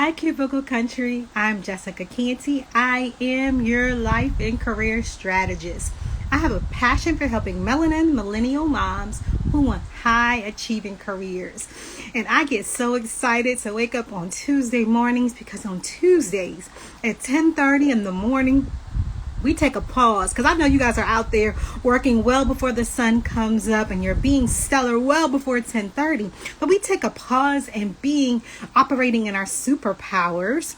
Hi, Cubicle Country. I'm Jessica Canty. I am your life and career strategist. I have a passion for helping melanin millennial moms who want high achieving careers. And I get so excited to wake up on Tuesday mornings because on Tuesdays at 10:30 in the morning, we take a pause because I know you guys are out there working well before the sun comes up and you're being stellar well before 10:30. But we take a pause and operating in our superpowers.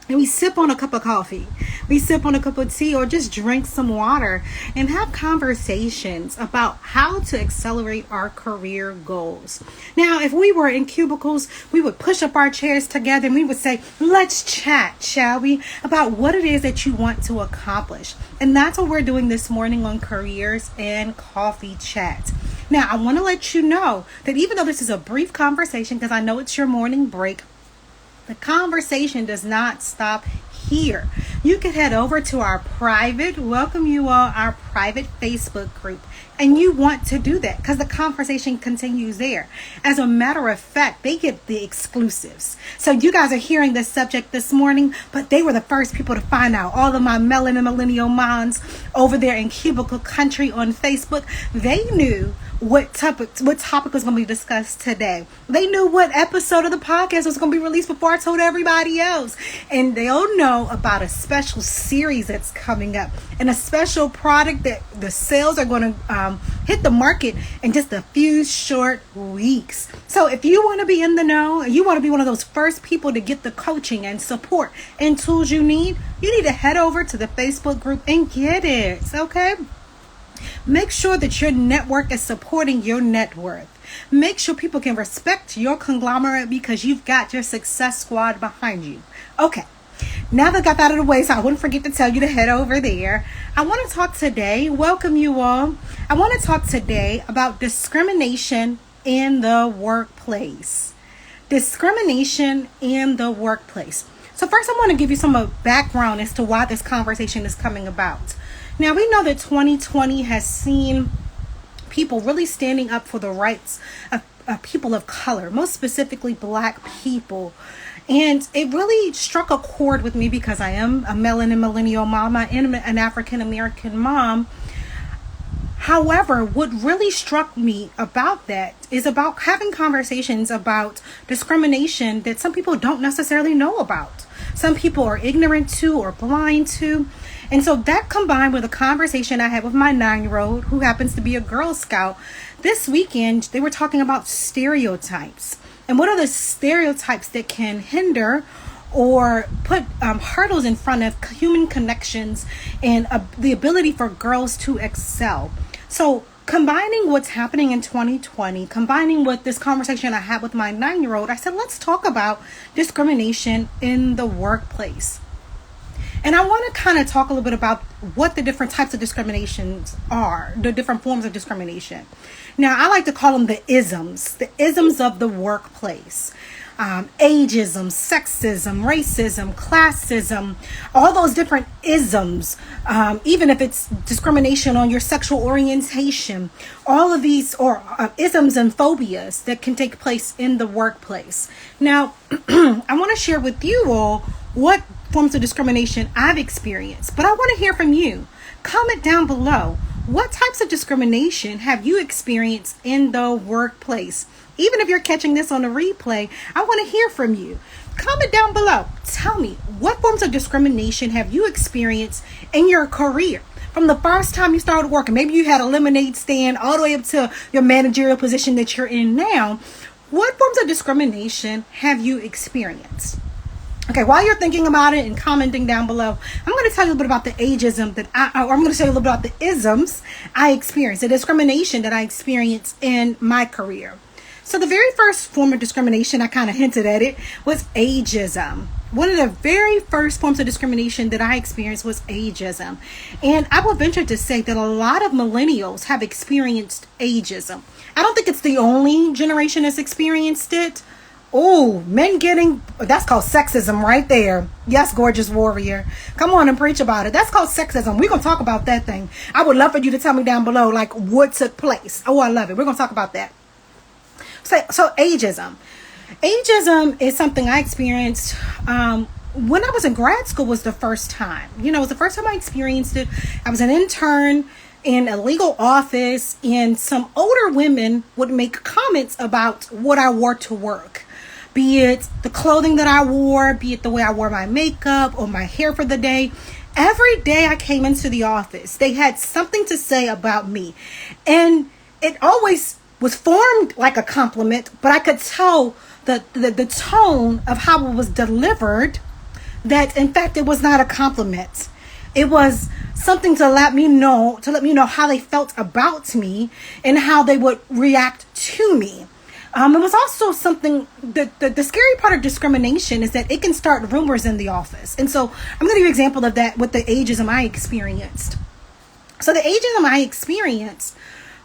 And we sip on a cup of coffee, we sip on a cup of tea, or just drink some water and have conversations about how to accelerate our career goals. Now, if we were in cubicles, we would push up our chairs together and we would say, let's chat, shall we, about what it is that you want to accomplish. And that's what we're doing this morning on Careers and Coffee Chat. Now, I want to let you know that even though this is a brief conversation, because I know it's your morning break, the conversation does not stop here. You can head over to our private Facebook group. And you want to do that because the conversation continues there. As a matter of fact, they get the exclusives. So you guys are hearing this subject this morning, but they were the first people to find out. All of my melanin millennial moms over there in Cubicle Country on Facebook, they knew what topic was going to be discussed today. They knew what episode of the podcast was going to be released before I told everybody else. And they'll know about a special series that's coming up and a special product that the sales are going to hit the market in just a few short weeks. So if you want to be in the know, you want to be one of those first people to get the coaching and support and tools you need to head over to the Facebook group and get it. Okay? Make sure that your network is supporting your net worth. Make sure people can respect your conglomerate because you've got your success squad behind you. Okay, now that I got that out of the way, so I wouldn't forget to tell you to head over there. I want to talk today, welcome you all. I want to talk today about discrimination in the workplace. Discrimination in the workplace. So first I want to give you some background as to why this conversation is coming about. Now, we know that 2020 has seen people really standing up for the rights of people of color, most specifically Black people. And it really struck a chord with me because I am a melanin millennial mom. I am an African-American mom. However, what really struck me about that is about having conversations about discrimination that some people don't necessarily know about. Some people are ignorant to or blind to. And so that combined with a conversation I had with my 9-year-old, who happens to be a Girl Scout, this weekend, they were talking about stereotypes. And what are the stereotypes that can hinder or put hurdles in front of human connections and the ability for girls to excel? So combining what's happening in 2020, combining with this conversation I had with my 9-year-old, I said, let's talk about discrimination in the workplace. And I want to kind of talk a little bit about what the different types of discriminations are, the different forms of discrimination. Now, I like to call them the isms of the workplace. Ageism, sexism, racism, classism, all those different isms, even if it's discrimination on your sexual orientation, all of these or isms and phobias that can take place in the workplace. Now, I want to share with you all what forms of discrimination I've experienced, but I want to hear from you. Comment down below. What types of discrimination have you experienced in the workplace? Even if you're catching this on a replay, I want to hear from you. Comment down below. Tell me, what forms of discrimination have you experienced in your career? From the first time you started working, maybe you had a lemonade stand all the way up to your managerial position that you're in now. What forms of discrimination have you experienced? Okay, while you're thinking about it and commenting down below, I'm going to tell you a little bit about the ageism I'm going to tell you a little bit about the isms I experienced, the discrimination that I experienced in my career. So the very first form of discrimination, I kind of hinted at it, was ageism. One of the very first forms of discrimination that I experienced was ageism. And I will venture to say that a lot of millennials have experienced ageism. I don't think it's the only generation that's experienced it. Oh, that's called sexism right there. Yes, gorgeous warrior. Come on and preach about it. That's called sexism. We're going to talk about that thing. I would love for you to tell me down below, what took place. Oh, I love it. We're going to talk about that. So ageism. Ageism is something I experienced when I was in grad school. Was the first time. It was the first time I experienced it. I was an intern in a legal office, and some older women would make comments about what I wore to work. Be it the clothing that I wore, be it the way I wore my makeup or my hair for the day. Every day I came into the office, they had something to say about me. And it always was formed like a compliment, but I could tell the tone of how it was delivered that in fact it was not a compliment. It was something to let me know how they felt about me and how they would react to me. It was also something that the scary part of discrimination is that it can start rumors in the office. And so I'm going to give you an example of that with the ageism I experienced. So the ageism I experienced,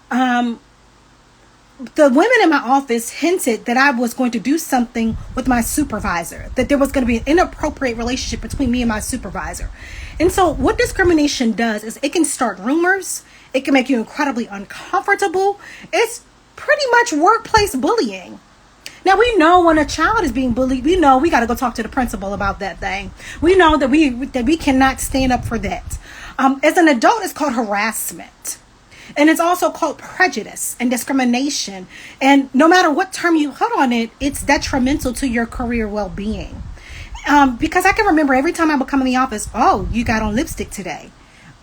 the women in my office hinted that I was going to do something with my supervisor, that there was going to be an inappropriate relationship between me and my supervisor. And so what discrimination does is it can start rumors. It can make you incredibly uncomfortable. It's pretty much workplace bullying. Now, we know when a child is being bullied, we know we got to go talk to the principal about that thing. We know that we cannot stand up for that. As an adult, it's called harassment. And it's also called prejudice and discrimination. And no matter what term you put on it, it's detrimental to your career well-being. Because I can remember every time I would come in the office, oh, you got on lipstick today.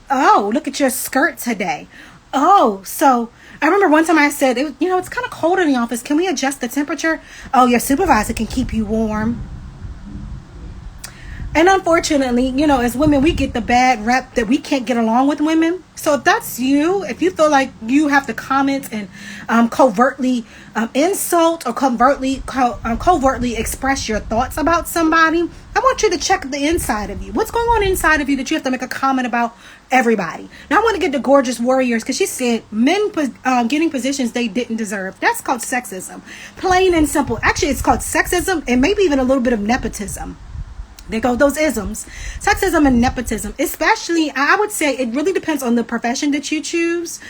Oh, look at your skirt today. Oh, so I remember one time I said, it's kind of cold in the office. Can we adjust the temperature? Oh, your supervisor can keep you warm. And unfortunately, as women, we get the bad rep that we can't get along with women. So if that's you, if you feel like you have to comment and covertly insult or covertly express your thoughts about somebody, I want you to check the inside of you. What's going on inside of you that you have to make a comment about everybody? Now I want to get to Gorgeous Warriors because she said men getting positions they didn't deserve. That's called sexism. Plain and simple. Actually, it's called sexism and maybe even a little bit of nepotism. There go those isms. Sexism and nepotism, especially, I would say it really depends on the profession that you choose,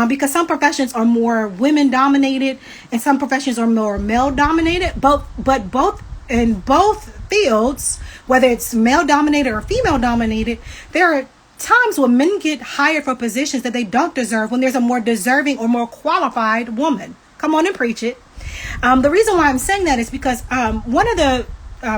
because some professions are more women dominated and some professions are more male dominated. But in both fields, whether it's male dominated or female dominated, there are times when men get hired for positions that they don't deserve when there's a more deserving or more qualified woman. Come on and preach it. The reason why I'm saying that is because one of the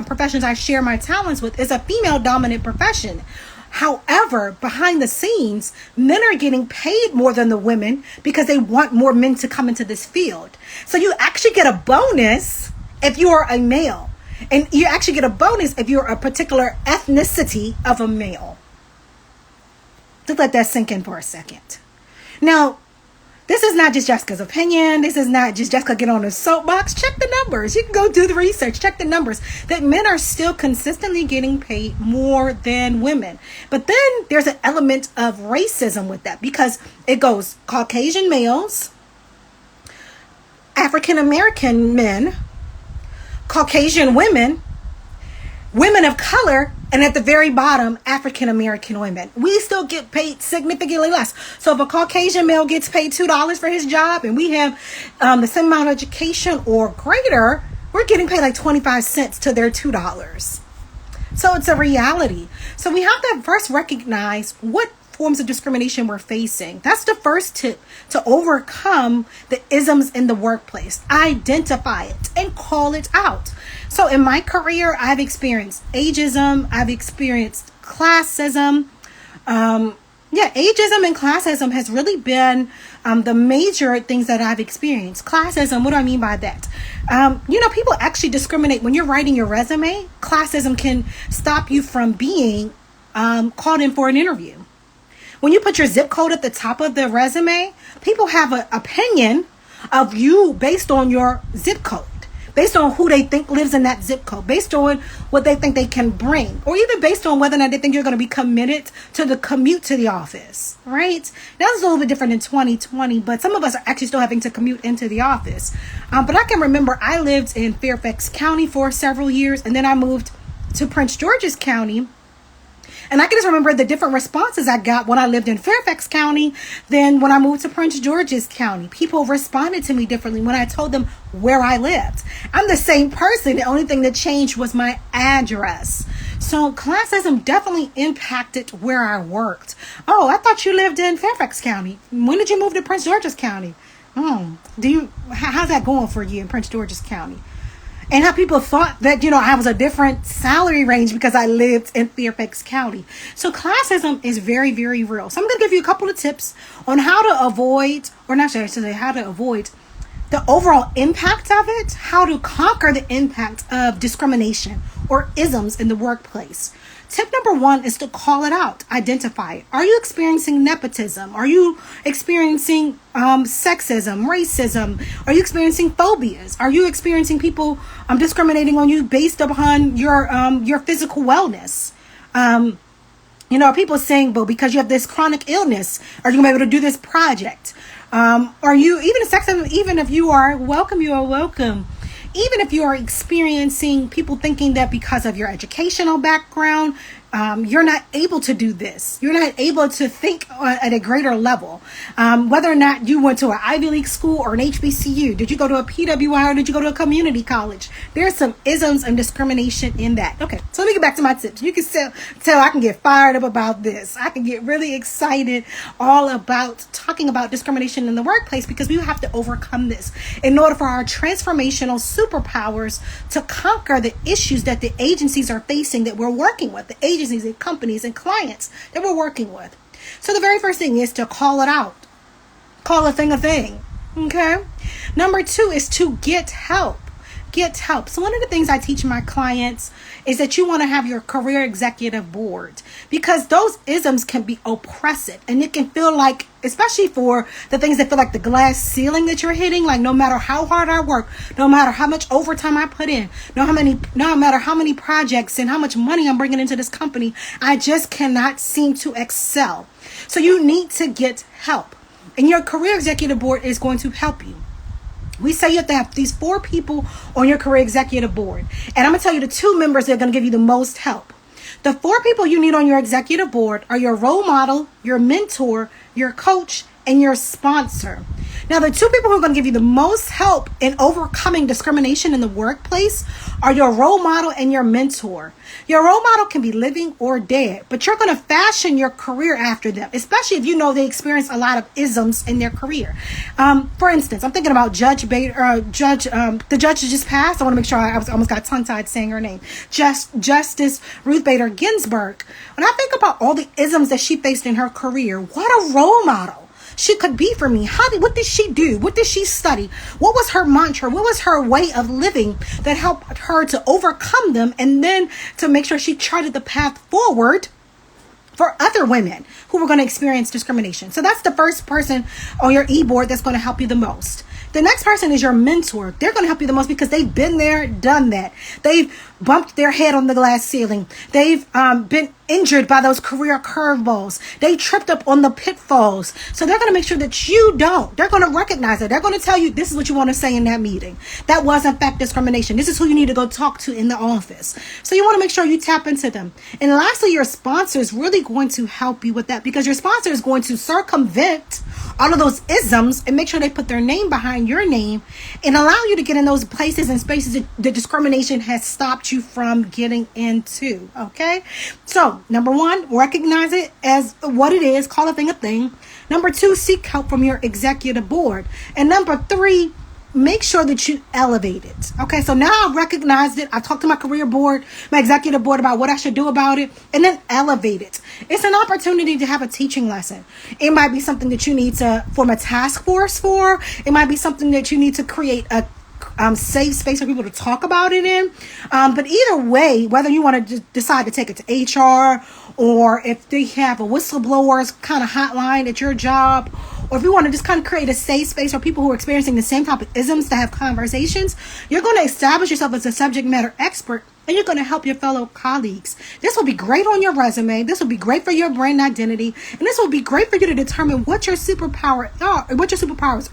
professions I share my talents with is a female dominant profession. However, behind the scenes, men are getting paid more than the women because they want more men to come into this field. So you actually get a bonus if you are a male, and you actually get a bonus if you're a particular ethnicity of a male. Just let that sink in for a second. Now, this is not just Jessica's opinion. This is not just Jessica get on a soapbox. Check the numbers. You can go do the research. Check the numbers. That men are still consistently getting paid more than women. But then there's an element of racism with that because it goes Caucasian males, African American men, Caucasian women, women of color, and at the very bottom, African American women. We still get paid significantly less. So if a Caucasian male gets paid $2 for his job and we have the same amount of education or greater, we're getting paid like 25 cents to their $2. So it's a reality. So we have to first recognize what forms of discrimination we're facing. That's the first tip to overcome the isms in the workplace. Identify it and call it out. So in my career, I've experienced ageism. I've experienced classism. Ageism and classism has really been the major things that I've experienced. Classism, what do I mean by that? People actually discriminate. When you're writing your resume, classism can stop you from being called in for an interview. When you put your zip code at the top of the resume, people have an opinion of you based on your zip code, based on who they think lives in that zip code, based on what they think they can bring, or even based on whether or not they think you're going to be committed to the commute to the office, right? That's a little bit different in 2020, but some of us are actually still having to commute into the office. But I can remember I lived in Fairfax County for several years, and then I moved to Prince George's County. And I can just remember the different responses I got when I lived in Fairfax County than when I moved to Prince George's County. People responded to me differently when I told them where I lived. I'm the same person. The only thing that changed was my address. So classism definitely impacted where I worked. Oh, I thought you lived in Fairfax County. When did you move to Prince George's County? How's that going for you in Prince George's County? And how people thought that, I was a different salary range because I lived in Fairfax County. So classism is very, very real. So I'm going to give you a couple of tips on how to avoid, how to avoid the overall impact of it, how to conquer the impact of discrimination or isms in the workplace. Tip number 1 is to call it out, identify it. Are you experiencing nepotism? Are you experiencing sexism, racism? Are you experiencing phobias? Are you experiencing people discriminating on you based upon your physical wellness? People saying, well, because you have this chronic illness, are you going to be able to do this project? Are you, even if you are welcome, even if you are experiencing people thinking that because of your educational background, you're not able to do this. You're not able to think at a greater level. Whether or not you went to an Ivy League school or an HBCU, did you go to a PWI or did you go to a community college? There's some isms and discrimination in that. Okay, so let me get back to my tips. You can tell I can get fired up about this. I can get really excited all about talking about discrimination in the workplace because we have to overcome this in order for our transformational superpowers to conquer the issues that the agencies are facing that we're working with. The agencies and companies and clients that we're working with. So the very first thing is to call it out. Call a thing a thing. Okay. Number 2 is to get help. Get help. So one of the things I teach my clients is that you want to have your career executive board because those isms can be oppressive and it can feel like, especially for the things that feel like the glass ceiling that you're hitting, like no matter how hard I work, no matter how much overtime I put in, no matter how many projects and how much money I'm bringing into this company, I just cannot seem to excel. So you need to get help. And your career executive board is going to help you. We say you have to have these 4 people on your career executive board. And I'm going to tell you the 2 members that are going to give you the most help. The 4 people you need on your executive board are your role model, your mentor, your coach, and your sponsor. Now, the 2 people who are going to give you the most help in overcoming discrimination in the workplace are your role model and your mentor. Your role model can be living or dead, but you're going to fashion your career after them, especially if you know they experience a lot of isms in their career. For instance, I'm thinking about the judge who just passed. I want to make sure I almost got tongue-tied saying her name. Justice Ruth Bader Ginsburg. When I think about all the isms that she faced in her career, what a role model she could be for me. What did she do? What did she study? What was her mantra? What was her way of living that helped her to overcome them and then to make sure she charted the path forward for other women who were going to experience discrimination? So that's the first person on your e-board that's going to help you the most. The next person is your mentor. They're going to help you the most because they've been there, done that. They've bumped their head on the glass ceiling. They've been injured by those career curveballs. They tripped up on the pitfalls. So they're going to make sure that you don't. They're going to recognize it. They're going to tell you this is what you want to say in that meeting. That was in fact discrimination. This is who you need to go talk to in the office. So you want to make sure you tap into them. And lastly, your sponsor is really going to help you with that because your sponsor is going to circumvent all of those isms and make sure they put their name behind your name and allow you to get in those places and spaces that the discrimination has stopped you from getting into. Okay? So, number 1, recognize it as what it is. Call a thing a thing. Number 2, seek help from your executive board. And number 3, make sure that you elevate it. Okay, so now I've recognized it. I talked to my career board, my executive board about what I should do about it, and then elevate it. It's an opportunity to have a teaching lesson. It might be something that you need to form a task force for. It might be something that you need to create a safe space for people to talk about it in. But either way, whether you want to decide to take it to HR or if they have a whistleblowers kind of hotline at your job, or if you want to just kind of create a safe space for people who are experiencing the same type of isms to have conversations, you're going to establish yourself as a subject matter expert and you're going to help your fellow colleagues. This will be great on your resume. This will be great for your brand identity. And this will be great for you to determine what your superpowers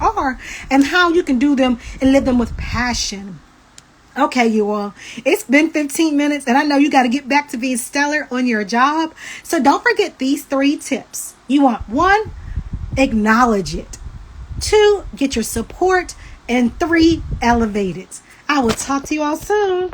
are and how you can do them and live them with passion. Okay, you all. It's been 15 minutes, and I know you got to get back to being stellar on your job. So don't forget these 3 tips. You want 1, acknowledge it. 2, get your support. And 3, elevate it. I will talk to you all soon.